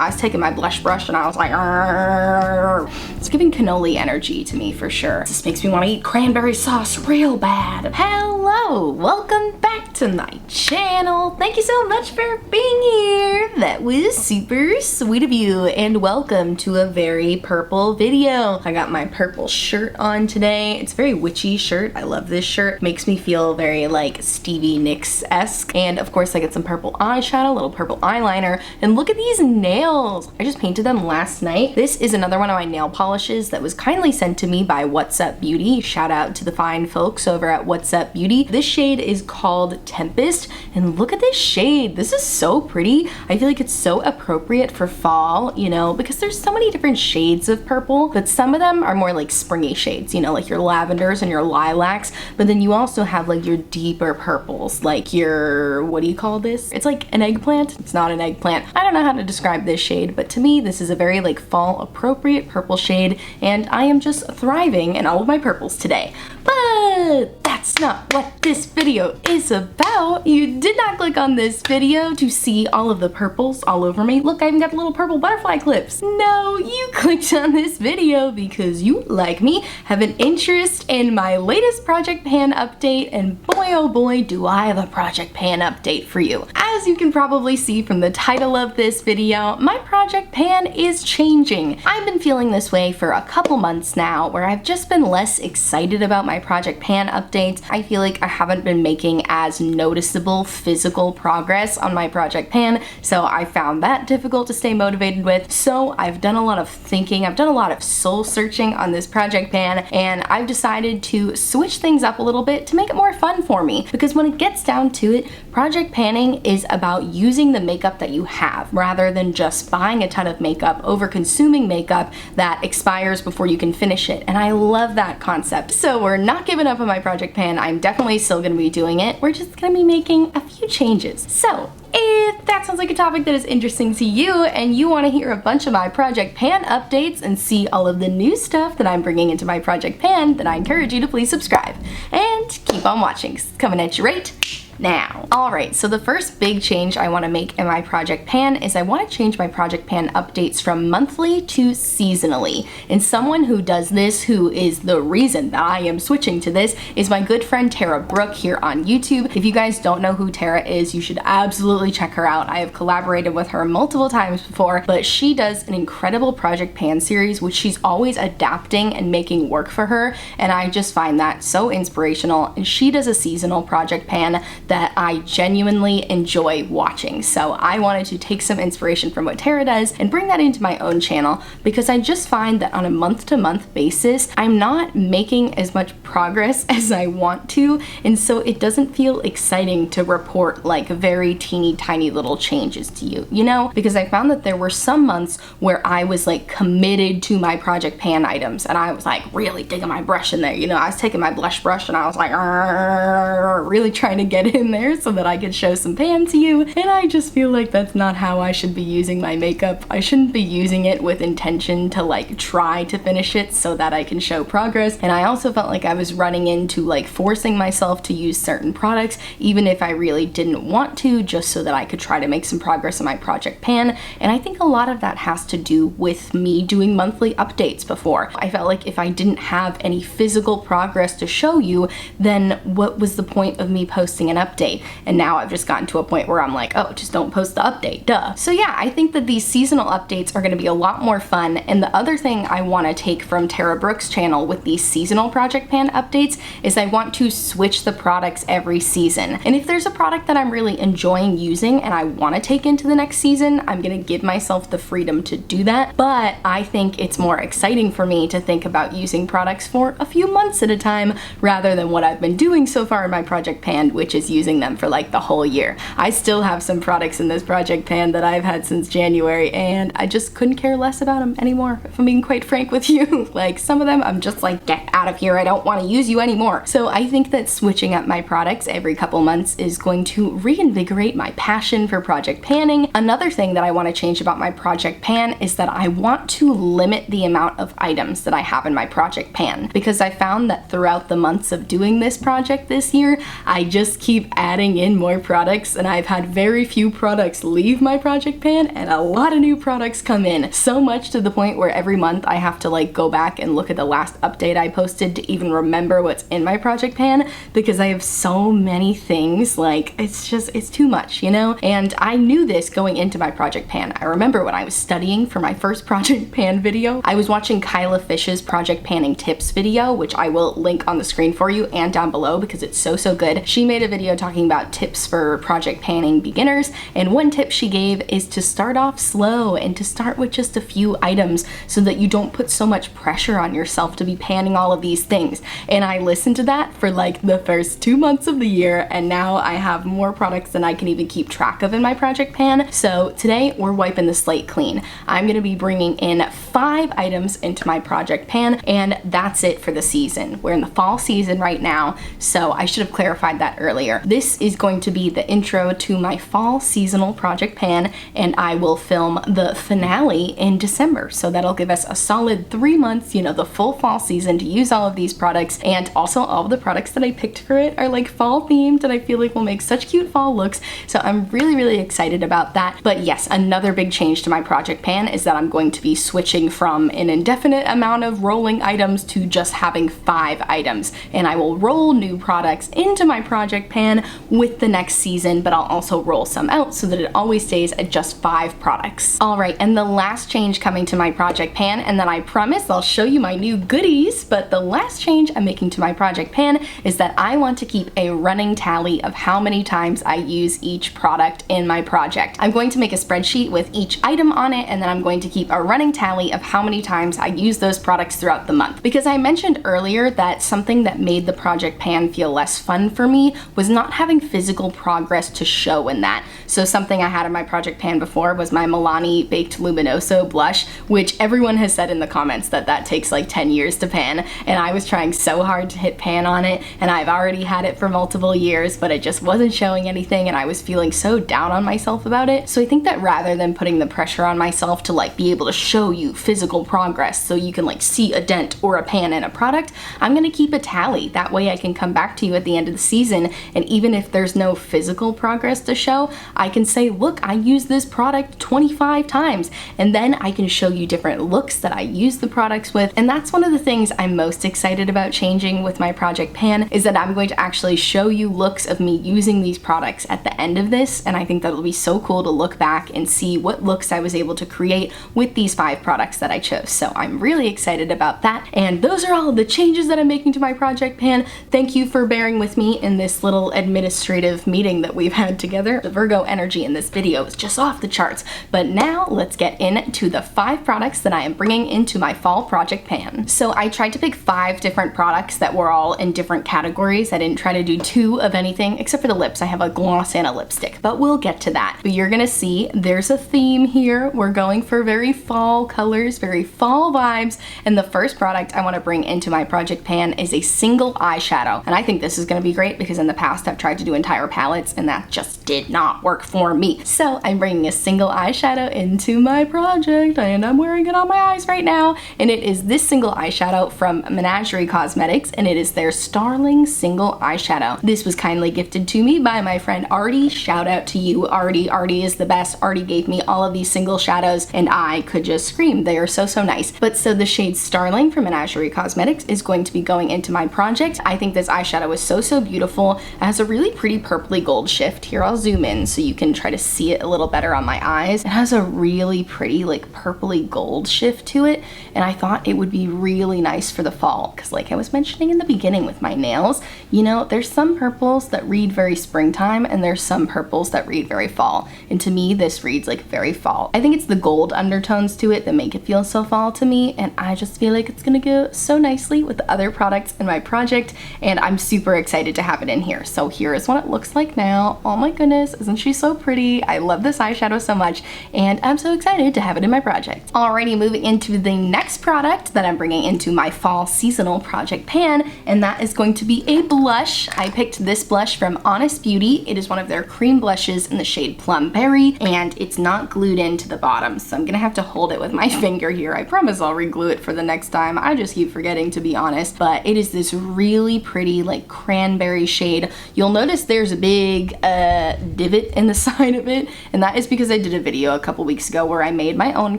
I was taking my blush brush and I was like, "Arr." It's giving cannoli energy to me for sure. This makes me want to eat cranberry sauce real bad. Hello, welcome back to my channel. Thank you so much for being here. That was super sweet of you, and welcome to a very purple video. I got my purple shirt on today. It's a very witchy shirt. I love this shirt. Makes me feel very like Stevie Nicks-esque. And of course I get some purple eyeshadow, a little purple eyeliner, and look at these nails. I just painted them last night. This is another one of my nail polishes that was kindly sent to me by What's Up Beauty. Shout out to the fine folks over at What's Up Beauty. This shade is called Tempest, and look at this shade. This is so pretty. I feel like it's so appropriate for fall, you know, because there's so many different shades of purple, but some of them are more like springy shades, you know, like your lavenders and your lilacs, but then you also have like your deeper purples, like your, what do you call this? It's like an eggplant. It's not an eggplant. I don't know how to describe this shade, but to me this is a very like fall appropriate purple shade, and I am just thriving in all of my purples today. But that's not what this video is about. You did not click on this video to see all of the purples all over me. Look, I even got the little purple butterfly clips. No, you clicked on this video because you, like me, have an interest in my latest Project Pan update, and boy oh boy do I have a Project Pan update for you. As you can probably see from the title of this video, my Project Pan is changing. I've been feeling this way for a couple months now, where I've just been less excited about my Project Pan updates. I feel like I haven't been making as noticeable physical progress on my Project Pan, so I found that difficult to stay motivated with. So I've done a lot of thinking, I've done a lot of soul searching on this Project Pan, and I've decided to switch things up a little bit to make it more fun for me, because when it gets down to it, Project Panning is about using the makeup that you have rather than just buying a ton of makeup, over consuming makeup that expires before you can finish it, and I love that concept. So we're not giving up on my Project Pan. I'm definitely still gonna be doing it. We're just gonna be making a few changes. So if that sounds like a topic that is interesting to you and you want to hear a bunch of my Project Pan updates and see all of the new stuff that I'm bringing into my Project Pan, then I encourage you to please subscribe and keep on watching. It's coming at you right now. Alright, so the first big change I want to make in my Project Pan is I want to change my Project Pan updates from monthly to seasonally. And someone who does this, who is the reason that I am switching to this, is my good friend Tara Brooke here on YouTube. If you guys don't know who Tara is, you should absolutely check her out. I have collaborated with her multiple times before, but she does an incredible Project Pan series, which she's always adapting and making work for her, and I just find that so inspirational. And she does a seasonal Project Pan that I genuinely enjoy watching. So I wanted to take some inspiration from what Tara does and bring that into my own channel, because I just find that on a month-to-month basis, I'm not making as much progress as I want to, and so it doesn't feel exciting to report like very teeny tiny little changes to you, you know? Because I found that there were some months where I was like committed to my Project Pan items, and I was like really digging my brush in there, you know? I was taking my blush brush and I was like, "Arr," really trying to get in there so that I could show some pan to you, and I just feel like that's not how I should be using my makeup. I shouldn't be using it with intention to like try to finish it so that I can show progress, and I also felt like I was running into like forcing myself to use certain products even if I really didn't want to, just so that I could try to make some progress on my Project Pan. And I think a lot of that has to do with me doing monthly updates before. I felt like if I didn't have any physical progress to show you, then what was the point of me posting an update? And now I've just gotten to a point where I'm like, oh, just don't post the update, duh. So yeah, I think that these seasonal updates are gonna be a lot more fun. And the other thing I wanna take from Tara Brooke's channel with these seasonal Project Pan updates is I want to switch the products every season. And if there's a product that I'm really enjoying using and I wanna take into the next season, I'm gonna give myself the freedom to do that. But I think it's more exciting for me to think about using products for a few months at a time rather than what I've been doing so far in my Project Pan, which is using them for like the whole year. I still have some products in this Project Pan that I've had since January, and I just couldn't care less about them anymore, if I'm being quite frank with you. Like some of them I'm just like, get out of here, I don't want to use you anymore. So I think that switching up my products every couple months is going to reinvigorate my passion for project panning. Another thing that I want to change about my project pan is that I want to limit the amount of items that I have in my project pan, because I found that throughout the months of doing this project this year, I just keep adding in more products, and I've had very few products leave my project pan and a lot of new products come in. So much to the point where every month I have to like go back and look at the last update I posted to even remember what's in my project pan, because I have so many things. Like, it's too much, you know? And I knew this going into my project pan. I remember when I was studying for my first project pan video, I was watching Kyla Fish's project panning tips video, which I will link on the screen for you and down below because it's so good. She made a video talking about tips for project panning beginners, and one tip she gave is to start off slow and to start with just a few items so that you don't put so much pressure on yourself to be panning all of these things. And I listened to that for like the first 2 months of the year, and now I have more products than I can even keep track of in my project pan. So today we're wiping the slate clean. I'm gonna be bringing in 5 items into my project pan, and that's it for the season. We're in the fall season right now, so I should have clarified that earlier. This is going to be the intro to my fall seasonal project pan, and I will film the finale in December. So that'll give us a solid 3 months, you know, the full fall season to use all of these products. And also all of the products that I picked for it are like fall themed, and I feel like will make such cute fall looks. So I'm really excited about that. But yes, another big change to my project pan is that I'm going to be switching from an indefinite amount of rolling items to just having 5 items. And I will roll new products into my project pan with the next season, but I'll also roll some out so that it always stays at just 5 products. All right, and the last change coming to my project pan, and then I promise I'll show you my new goodies, but the last change I'm making to my project pan is that I want to keep a running tally of how many times I use each product in my project. I'm going to make a spreadsheet with each item on it, and then I'm going to keep a running tally of how many times I use those products throughout the month. Because I mentioned earlier that something that made the project pan feel less fun for me was not having physical progress to show in that. So something I had in my project pan before was my Milani Baked Luminoso blush, which everyone has said in the comments that that takes like 10 years to pan, and I was trying so hard to hit pan on it, and I've already had it for multiple years, but it just wasn't showing anything, and I was feeling so down on myself about it. So I think that rather than putting the pressure on myself to like be able to show you physical progress so you can like see a dent or a pan in a product, I'm gonna keep a tally. That way I can come back to you at the end of the season, and even if there's no physical progress to show, I can say, look, I used this product 25 times, and then I can show you different looks that I use the products with. And that's one of the things I'm most excited about changing with my project pan, is that I'm going to actually show you looks of me using these products at the end of this, and I think that'll be so cool to look back and see what looks I was able to create with these 5 products that I chose. So I'm really excited about that, and those are all of the changes that I'm making to my project pan. Thank you for bearing with me in this little administrative meeting that we've had together. The Virgo energy in this video is just off the charts, but now let's get into the 5 products that I am bringing into my fall project pan. So I tried to pick 5 different products that were all in different categories. I didn't try to do 2 of anything except for the lips. I have a gloss and a lipstick, but we'll get to that. But you're gonna see there's a theme here. We're going for very fall colors, very fall vibes, and the first product I want to bring into my project pan is a single eyeshadow. And I think this is going to be great because in the past I've tried to do entire palettes and that just did not work for me. So I'm bringing a single eyeshadow into my project, and I'm wearing it on my eyes right now, and it is this single eyeshadow from Menagerie Cosmetics, and it is their Starling single eyeshadow. This was kindly gifted to me by my friend Artie. Shout out to you, Artie. Artie is the best. Artie gave me all of these single shadows and I could just scream. They are so nice. But so the shade Starling from Menagerie Cosmetics is going to be going into my project. I think this eyeshadow is so beautiful. It has a really pretty purpley gold shift. Here, I'll zoom in so you can try to see it a little better on my eyes. It has a really pretty like purpley gold shift to it, and I thought it would be really nice for the fall because, like I was mentioning in the beginning with my nails, you know, there's some purples that read very springtime and there's some purples that read very fall, and to me this reads like very fall. I think it's the gold undertones to it that make it feel so fall to me, and I just feel like it's gonna go so nicely with the other products in my project, and I'm super excited to have it in here. So here is what it looks like now. Oh my goodness, isn't she so pretty? I love this eyeshadow so much, and I'm so excited to have it in my project. Alrighty, moving into the next product that I'm bringing into my fall seasonal project pan, and that is going to be a blush. I picked this blush from Honest Beauty. It is one of their cream blushes in the shade Plum Berry, and it's not glued into the bottom, so I'm gonna have to hold it with my finger here. I promise I'll re-glue it for the next time. I just keep forgetting, to be honest, but it is this really pretty like cranberry shade. You'll notice there's a big divot in the side of it, and that is because I did a video a couple weeks ago where I made my own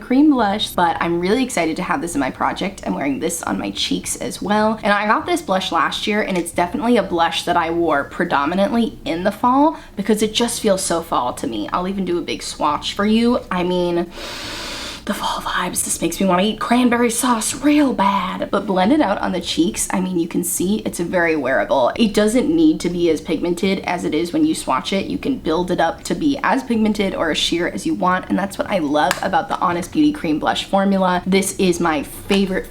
cream blush, but I'm really excited to have this in my project. I'm wearing this on my cheeks as well, and I got this blush last year, and it's definitely a blush that I wore predominantly in the fall because it just feels so fall to me. I'll even do a big swatch for you. I mean, the fall vibes. This makes me want to eat cranberry sauce real bad. But blended out on the cheeks, I mean, you can see it's very wearable. It doesn't need to be as pigmented as it is when you swatch it. You can build it up to be as pigmented or as sheer as you want, and that's what I love about the Honest Beauty cream blush formula. This is my favorite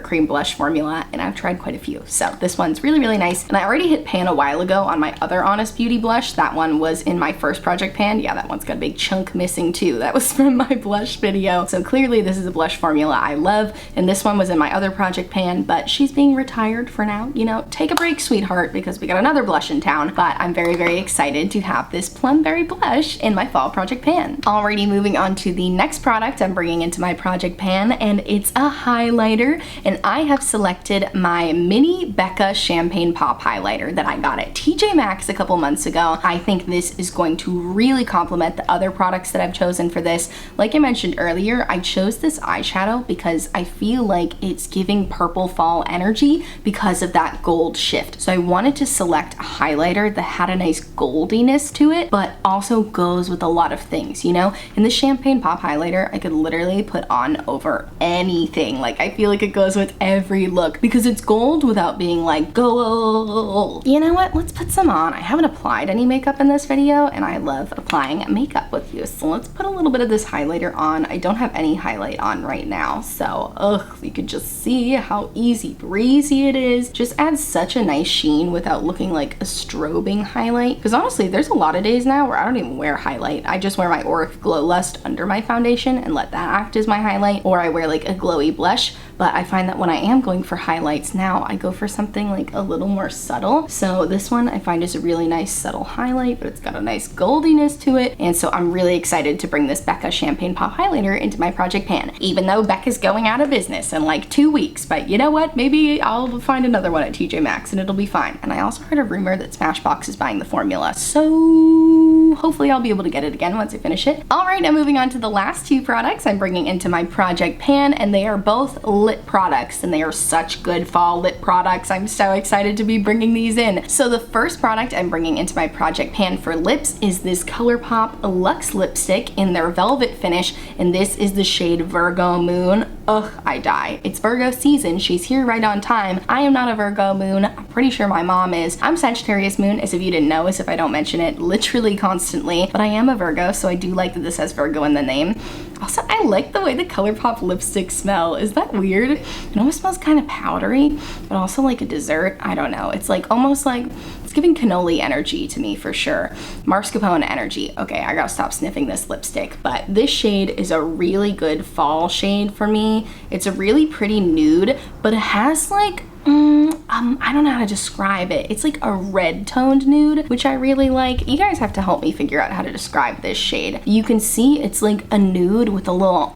cream blush formula, and I've tried quite a few. So this one's really, really nice. And I already hit pan a while ago on my other Honest Beauty blush. That one was in my first project pan. Yeah, that one's got a big chunk missing too. That was from my blush video. So clearly this is a blush formula I love, and this one was in my other project pan, but she's being retired for now. You know, take a break, sweetheart, because we got another blush in town. But I'm very, very excited to have this Plum Berry blush in my fall project pan. Alrighty, moving on to the next product I'm bringing into my project pan, and it's a highlighter, and I have selected my mini Becca Champagne Pop highlighter that I got at TJ Maxx a couple months ago. I think this is going to really complement the other products that I've chosen for this. Like I mentioned earlier, I chose this eyeshadow because I feel like it's giving purple fall energy because of that gold shift. So I wanted to select a highlighter that had a nice goldiness to it, but also goes with a lot of things, you know? In the Champagne Pop highlighter, I could literally put on over anything. Like, I feel like it goes with every look because it's gold without being like gold. You know what? Let's put some on. I haven't applied any makeup in this video, and I love applying makeup with you. So let's put a little bit of this highlighter on. I don't have any highlight on right now, so you could just see how easy breezy it is. Just adds such a nice sheen without looking like a strobing highlight, because honestly there's a lot of days now where I don't even wear highlight. I just wear my Auric Glow Lust under my foundation and let that act as my highlight, or I wear like a glowy blush. But I find that when I am going for highlights now, I go for something like a little more subtle. So this one I find is a really nice subtle highlight, but it's got a nice goldiness to it. And so I'm really excited to bring this Becca Champagne Pop highlighter into my project pan, even though Becca's going out of business in like 2 weeks. But you know what? Maybe I'll find another one at TJ Maxx and it'll be fine. And I also heard a rumor that Smashbox is buying the formula, so hopefully I'll be able to get it again once I finish it. All right, now moving on to the last two products I'm bringing into my project pan, and they are both lip products, and they are such good fall lip products. I'm so excited to be bringing these in. So the first product I'm bringing into my project pan for lips is this ColourPop Luxe lipstick in their velvet finish, and this is the shade Virgo Moon. Ugh, I die. It's Virgo season. She's here right on time. I am not a Virgo moon. I'm pretty sure my mom is. I'm Sagittarius moon, as if you didn't know, as if I don't mention it literally constantly, but I am a Virgo, so I do like that this has Virgo in the name. Also, I like the way the ColourPop lipsticks smell. Is that weird? It almost smells kind of powdery, but also like a dessert. I don't know. It's like almost like, it's giving cannoli energy to me for sure. Mascarpone energy. Okay, I gotta stop sniffing this lipstick, but this shade is a really good fall shade for me. It's a really pretty nude, but it has like, I don't know how to describe it. It's like a red toned nude, which I really like. You guys have to help me figure out how to describe this shade. You can see it's like a nude with a little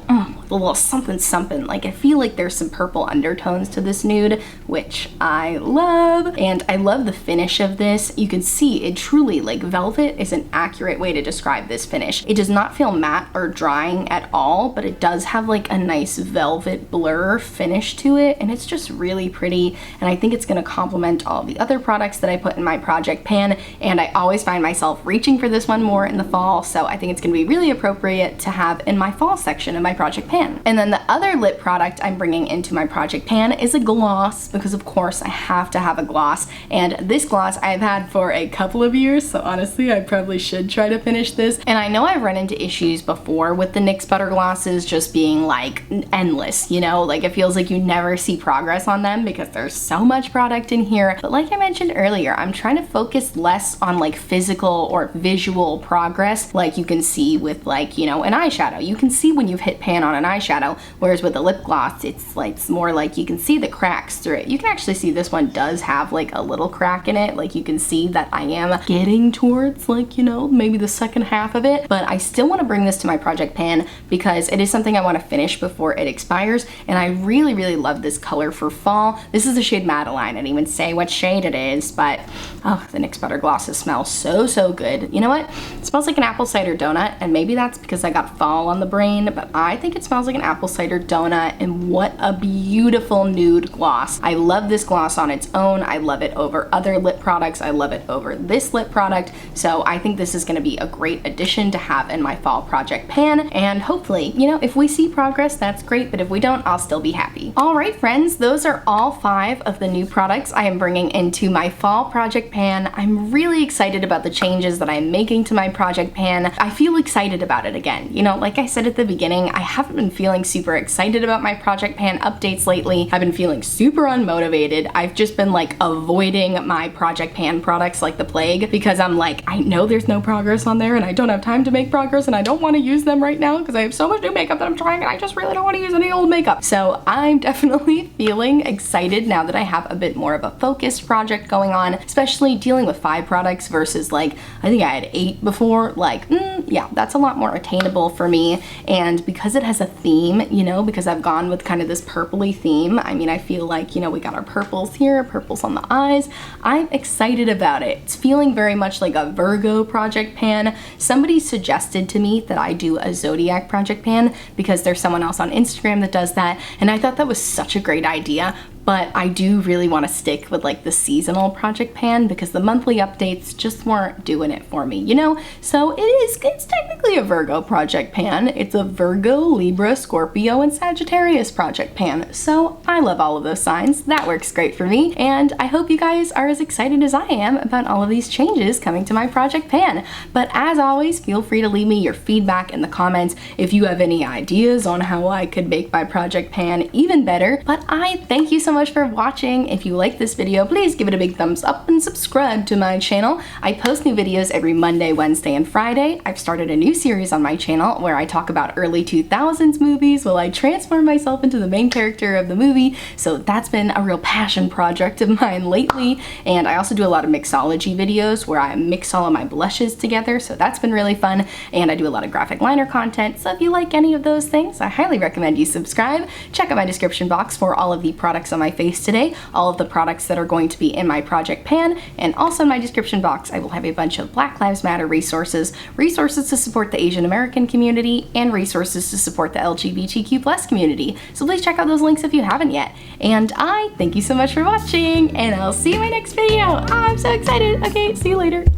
something. Like, I feel like there's some purple undertones to this nude, which I love. And I love the finish of this. You can see it truly, like, velvet is an accurate way to describe this finish. It does not feel matte or drying at all, but it does have like a nice velvet blur finish to it, and it's just really pretty. And I think it's gonna complement all the other products that I put in my project pan, and I always find myself reaching for this one more in the fall, so I think it's gonna be really appropriate to have in my fall section of my project pan. And then the other lip product I'm bringing into my project pan is a gloss, because of course I have to have a gloss, and this gloss I've had for a couple of years, so honestly I probably should try to finish this. And I know I've run into issues before with the NYX Butter glosses just being like endless, you know, like it feels like you never see progress on them because there's so much product in here. But like I mentioned earlier, I'm trying to focus less on like physical or visual progress, like you can see with like, you know, an eyeshadow. You can see when you've hit pan on an eyeshadow, whereas with the lip gloss, it's more like you can see the cracks through it. You can actually see this one does have like a little crack in it. Like you can see that I am getting towards like, you know, maybe the second half of it, but I still want to bring this to my project pan because it is something I want to finish before it expires, and I really, really love this color for fall. This is the shade Madeline. I didn't even say what shade it is, but oh, the NYX Butter Glosses smell so, so good. You know what? It smells like an apple cider donut, and maybe that's because I got fall on the brain, but I think it smells like an apple cider donut, and what a beautiful nude gloss. I love this gloss on its own. I love it over other lip products. I love it over this lip product, so I think this is going to be a great addition to have in my fall project pan, and hopefully, you know, if we see progress, that's great, but if we don't, I'll still be happy. All right, friends, those are all 5 of the new products I am bringing into my fall project pan. I'm really excited about the changes that I'm making to my project pan. I feel excited about it again. You know, like I said at the beginning, I haven't been feeling super excited about my project pan updates lately. I've been feeling super unmotivated. I've just been like avoiding my project pan products like the plague because I'm like, I know there's no progress on there and I don't have time to make progress and I don't want to use them right now because I have so much new makeup that I'm trying and I just really don't want to use any old makeup. So I'm definitely feeling excited now that I have a bit more of a focused project going on, especially dealing with 5 products versus like, I think I had 8 before. Like, yeah, that's a lot more attainable for me. And because it has a theme, you know, because I've gone with kind of this purpley theme, I mean, I feel like, you know, we got our purples here, purples on the eyes. I'm excited about it. It's feeling very much like a Virgo project pan. Somebody suggested to me that I do a zodiac project pan because there's someone else on Instagram that does that, and I thought that was such a great idea. But I do really want to stick with like the seasonal project pan because the monthly updates just weren't doing it for me, you know? So it's technically a Virgo project pan. It's a Virgo, Libra, Scorpio, and Sagittarius project pan. So I love all of those signs. That works great for me. And I hope you guys are as excited as I am about all of these changes coming to my project pan. But as always, feel free to leave me your feedback in the comments if you have any ideas on how I could make my project pan even better. But I thank you so much for watching. If you like this video, please give it a big thumbs up and subscribe to my channel. I post new videos every Monday, Wednesday, and Friday. I've started a new series on my channel where I talk about early 2000s movies while I transform myself into the main character of the movie. So that's been a real passion project of mine lately. And I also do a lot of mixology videos where I mix all of my blushes together. So that's been really fun. And I do a lot of graphic liner content. So if you like any of those things, I highly recommend you subscribe. Check out my description box for all of the products on my face today, all of the products that are going to be in my project pan, and also in my description box I will have a bunch of Black Lives Matter resources to support the Asian American community, and resources to support the LGBTQ+ community. So please check out those links if you haven't yet. And I thank you so much for watching, and I'll see you in my next video. I'm so excited. Okay, see you later.